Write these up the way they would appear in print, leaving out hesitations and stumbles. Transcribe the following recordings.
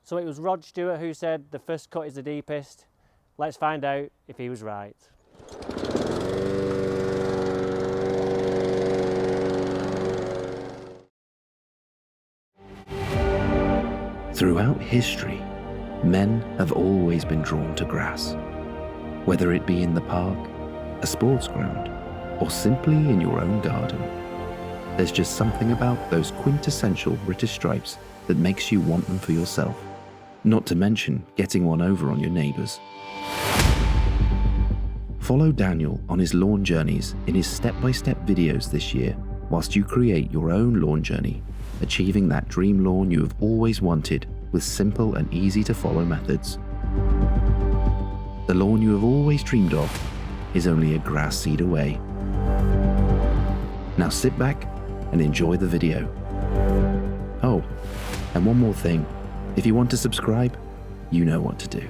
So it was Rod Stewart who said the first cut is the deepest. Let's find out if he was right. Throughout history, men have always been drawn to grass. Whether it be in the park, a sports ground, or simply in your own garden, there's just something about those quintessential British stripes that makes you want them for yourself. Not to mention getting one over on your neighbours. Follow Daniel on his lawn journeys in his step-by-step videos this year, whilst you create your own lawn journey, achieving that dream lawn you have always wanted with simple and easy to follow methods. The lawn you have always dreamed of is only a grass seed away. Now sit back and enjoy the video. Oh, and one more thing. If you want to subscribe, you know what to do.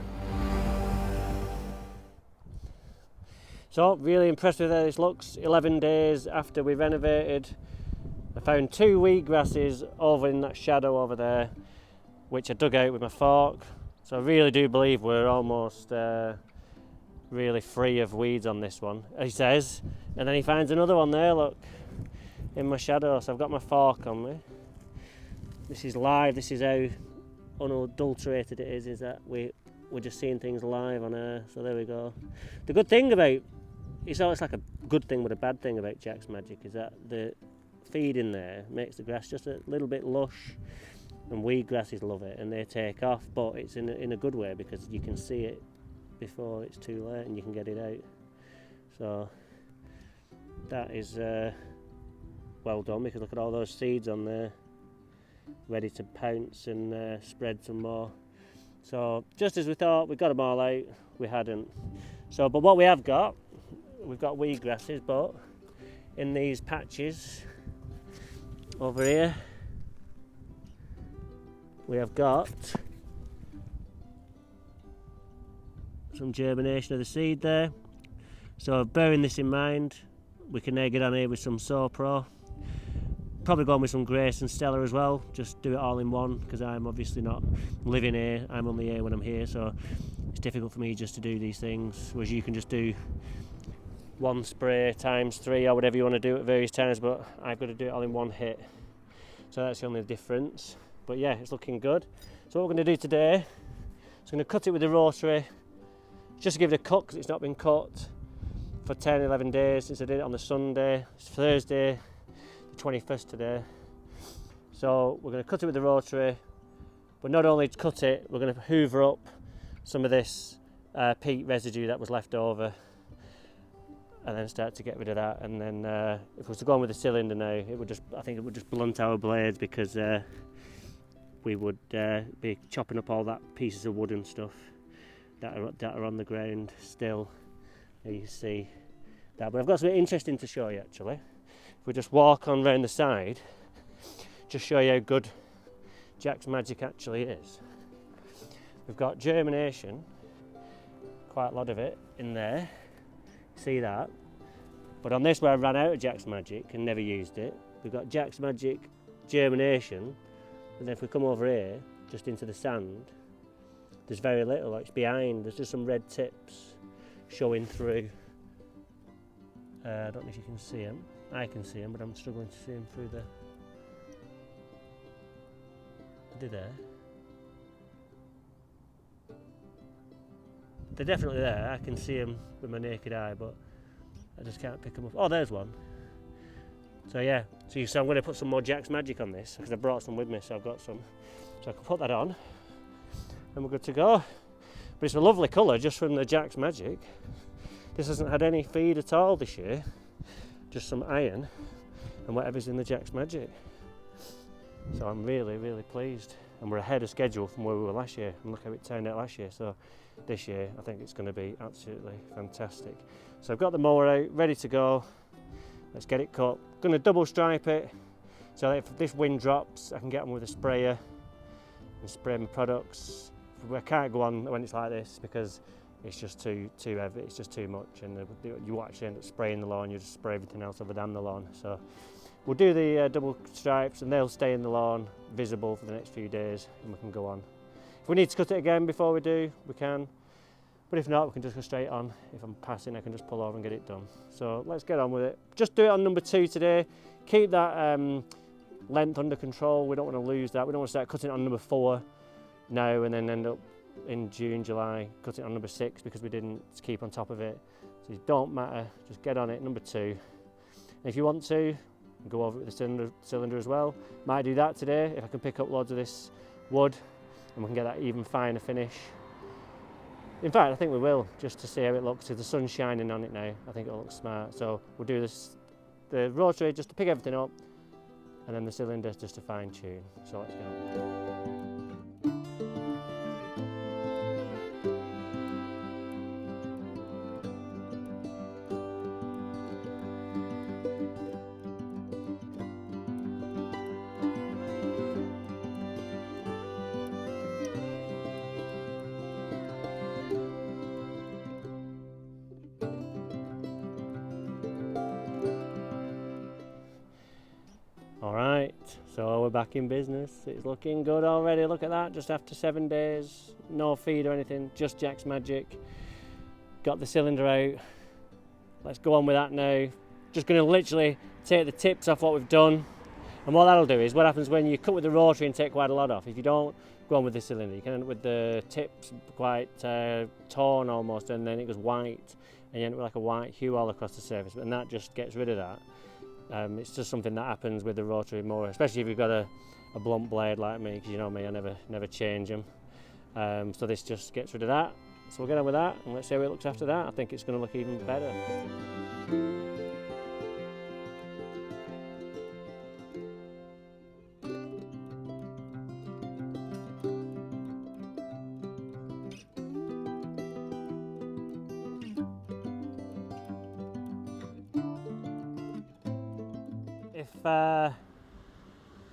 So, really impressed with how this looks. 11 days after we renovated. I found 2 wheatgrasses over in that shadow over there, which I dug out with my fork. So I really do believe we're almost really free of weeds on this one, he says. And then he finds another one there, look, in my shadow. So I've got my fork on me. This is live, this is how unadulterated it is that we're just seeing things live on air. So there we go. The good thing about, it's always like a good thing but a bad thing about Jack's Magic, is that the feed in there makes the grass just a little bit lush, and wheatgrasses love it and they take off, but it's in a good way because you can see it before it's too late and you can get it out. So that is well done, because look at all those seeds on there ready to pounce and spread some more. So just as we thought, we got them all out, we hadn't. So but what we have got, we've got wheatgrasses, but in these patches over here we have got some germination of the seed there. So bearing this in mind, we can now get on here with some Pro. Probably going with some Grace and Steller as well, just do it all in one, because I'm obviously not living here, I'm only here when I'm here, so it's difficult for me just to do these things, whereas you can just do one spray times 3 or whatever you want to do at various times, but I've got to do it all in one hit. So that's the only difference. But yeah, it's looking good. So what we're going to do today is I'm going to cut it with the rotary, just to give it a cut, because it's not been cut for 10, 11 days since I did it on the Sunday. It's Thursday, the 21st today. So we're going to cut it with the rotary, but not only to cut it, we're going to hoover up some of this peat residue that was left over, and then start to get rid of that. And then if we was to go on with the cylinder now, I think it would just blunt our blades, because we would be chopping up all that pieces of wood and stuff that are on the ground still. There you see that. But I've got something interesting to show you actually. If we just walk on round the side, just show you how good Jack's Magic actually is. We've got germination, quite a lot of it in there. See that? But on this, where I ran out of Jack's Magic and never used it, we've got Jack's Magic germination, and then if we come over here, just into the sand, there's very little, like it's behind, there's just some red tips showing through. I don't know if you can see them. I can see them, but I'm struggling to see them through the... Are they there? They're definitely there, I can see them with my naked eye, but I just can't pick them up. Oh, there's one. So yeah, so I'm going to put some more Jack's Magic on this, because I brought some with me, so I've got some. So I can put that on, and we're good to go. But it's a lovely colour just from the Jack's Magic. This hasn't had any feed at all this year, just some iron and whatever's in the Jack's Magic. So I'm really, really pleased. And we're ahead of schedule from where we were last year, and look how it turned out last year. So this year I think it's going to be absolutely fantastic. So I've got the mower out, ready to go. Let's get it cut. Going to double stripe it, so if this wind drops I can get on with a sprayer and spray my products. I can't go on when it's like this because it's just too heavy, it's just too much, and you actually end up spraying the lawn, you just spray everything else other than the lawn. So we'll do the double stripes, and they'll stay in the lawn visible for the next few days, and we can go on. If we need to cut it again before we do, we can. But if not, we can just go straight on. If I'm passing, I can just pull over and get it done. So let's get on with it. Just do it on number 2 today. Keep that length under control. We don't want to lose that. We don't want to start cutting it on number 4 now and then end up in June, July, cutting it on number 6 because we didn't keep on top of it. So it don't matter, just get on it, number 2. And if you want to, go over it with the cylinder as well. Might do that today if I can pick up loads of this wood and we can get that even finer finish. In fact, I think we will, just to see how it looks. If the sun's shining on it now, I think it'll look smart. So we'll do this, the rotary just to pick everything up, and then the cylinder just to fine tune. So let's go. Alright, so we're back in business. It's looking good already, look at that, just after 7 days, no feed or anything, just Jack's Magic. Got the cylinder out, let's go on with that now. Just going to literally take the tips off what we've done, and what that'll do is, what happens when you cut with the rotary and take quite a lot off, if you don't go on with the cylinder, you can end up with the tips quite torn almost, and then it goes white, and you end up with like a white hue all across the surface, and that just gets rid of that. It's just something that happens with the rotary mower, especially if you've got a blunt blade like me, because you know me, I never change them. So this just gets rid of that. So we'll get on with that and let's see how it looks after that. I think it's going to look even better. If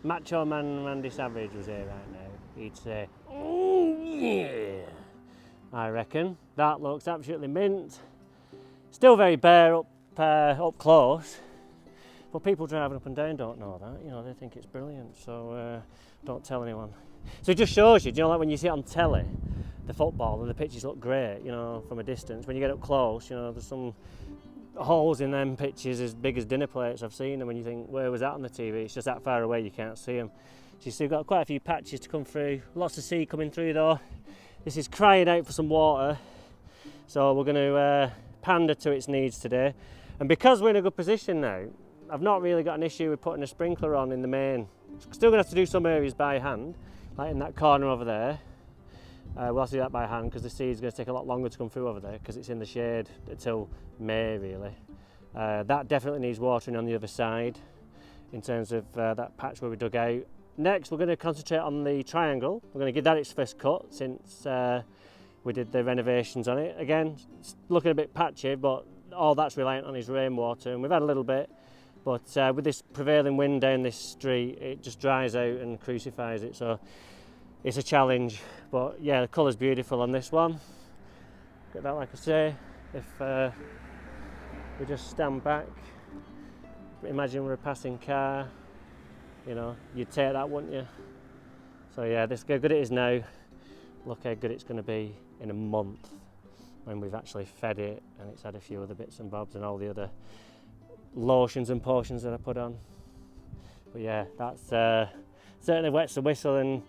Macho Man Randy Savage was here right now, he'd say, "Oh yeah!" I reckon. That looks absolutely mint. Still very bare up close, but people driving up and down don't know that. You know, they think it's brilliant, so don't tell anyone. So it just shows you, do you know, like when you see it on telly, the football and the pitches look great, you know, from a distance. When you get up close, you know, there's some holes in them pitches as big as dinner plates. I've seen them, and you think, where was that on the TV? It's just that far away you can't see them. So you've still got quite a few patches to come through, lots of sea coming through though. This is crying out for some water, so we're going to pander to its needs today. And because we're in a good position now, I've not really got an issue with putting a sprinkler on in the main. Still going to have to do some areas by hand, like in that corner over there. We'll have to do that by hand because the seed's going to take a lot longer to come through over there because it's in the shade until May really. That definitely needs watering on the other side in terms of that patch where we dug out. Next we're going to concentrate on the triangle. We're going to give that its first cut since we did the renovations on it. Again, it's looking a bit patchy, but all that's reliant on is rainwater, and we've had a little bit, but with this prevailing wind down this street it just dries out and crucifies it, so it's a challenge. But yeah, the colour's beautiful on this one. Get that, like I say, if we just stand back, imagine we're a passing car, you know, you'd take that, wouldn't you? So yeah, this how good it is now. Look how good it's going to be in a month when we've actually fed it and it's had a few other bits and bobs and all the other lotions and potions that I put on. But yeah, that's certainly wets the whistle, and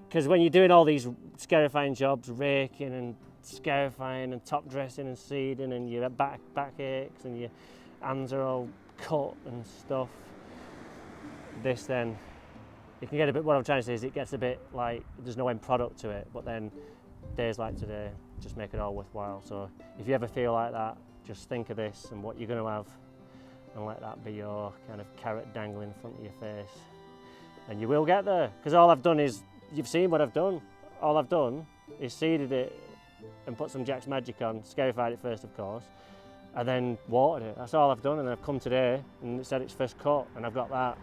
because when you're doing all these scarifying jobs, raking and scarifying and top dressing and seeding, and your back aches and your hands are all cut and stuff, this then, you can get a bit, what I'm trying to say is it gets a bit like there's no end product to it, but then days like today just make it all worthwhile. So if you ever feel like that, just think of this and what you're going to have, and let that be your kind of carrot dangling in front of your face, and you will get there. Because all I've done is, you've seen what I've done, all I've done is seeded it and put some Jack's Magic on, scarified it first of course, and then watered it. That's all I've done, and I've come today and it's had its first cut and I've got that.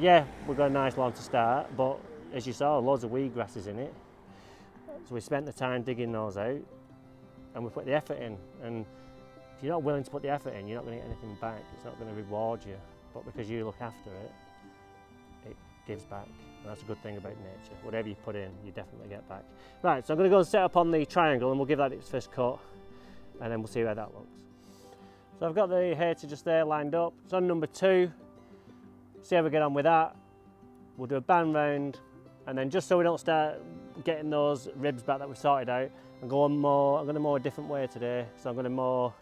Yeah, we've got a nice lawn to start, but as you saw, loads of weed grasses in it. So we spent the time digging those out and we put the effort in. And if you're not willing to put the effort in, you're not going to get anything back. It's not going to reward you. But because you look after it, it gives back. And that's a good thing about nature. Whatever you put in, you definitely get back. Right, so I'm going to go and set up on the triangle and we'll give that its first cut and then we'll see how that looks. So I've got the hater just there lined up. It's on number 2. See how we get on with that. We'll do a band round and then just so we don't start getting those ribs back that we sorted out, I'm going to mow a different way today. So I'm going to mow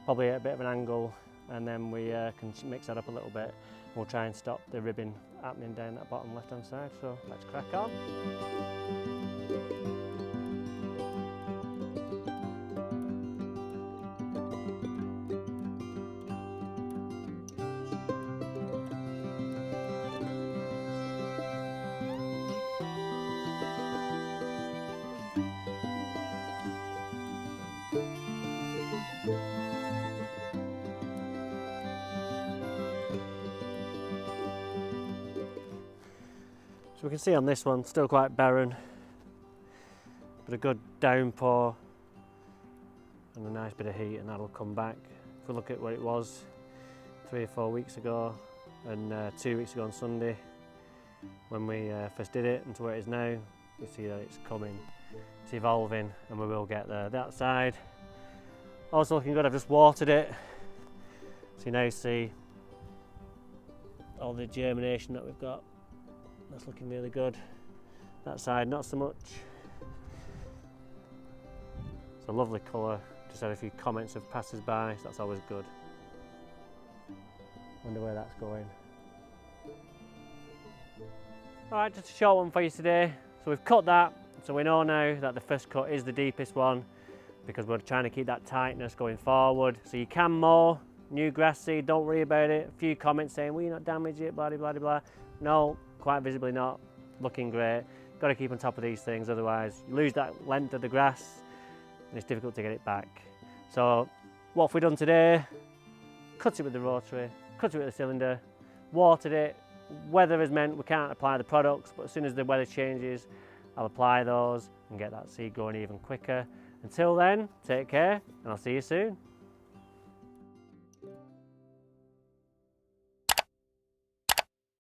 probably at a bit of an angle and then we can mix that up a little bit. We'll try and stop the ribbing happening down that bottom left hand side, so let's crack on. So we can see on this one, still quite barren, but a good downpour and a nice bit of heat and that'll come back. If we look at what it was 3 or 4 weeks ago and 2 weeks ago on Sunday when we first did it and to where it is now, you see that it's coming, it's evolving and we will get there. That side, also looking good, I've just watered it. So you now see all the germination that we've got. That's looking really good. That side, not so much. It's a lovely colour. Just had a few comments of passers-by, so that's always good. Wonder where that's going. Alright, just a short one for you today. So we've cut that, so we know now that the first cut is the deepest one because we're trying to keep that tightness going forward. So you can mow new grass seed, don't worry about it. A few comments saying, will you not damage it, blah, blah, blah, blah. No. Quite visibly not, looking great. Got to keep on top of these things, otherwise you lose that length of the grass and it's difficult to get it back. So what have we done today? Cut it with the rotary, cut it with the cylinder, watered it. Weather has meant we can't apply the products, but as soon as the weather changes, I'll apply those and get that seed growing even quicker. Until then, take care and I'll see you soon.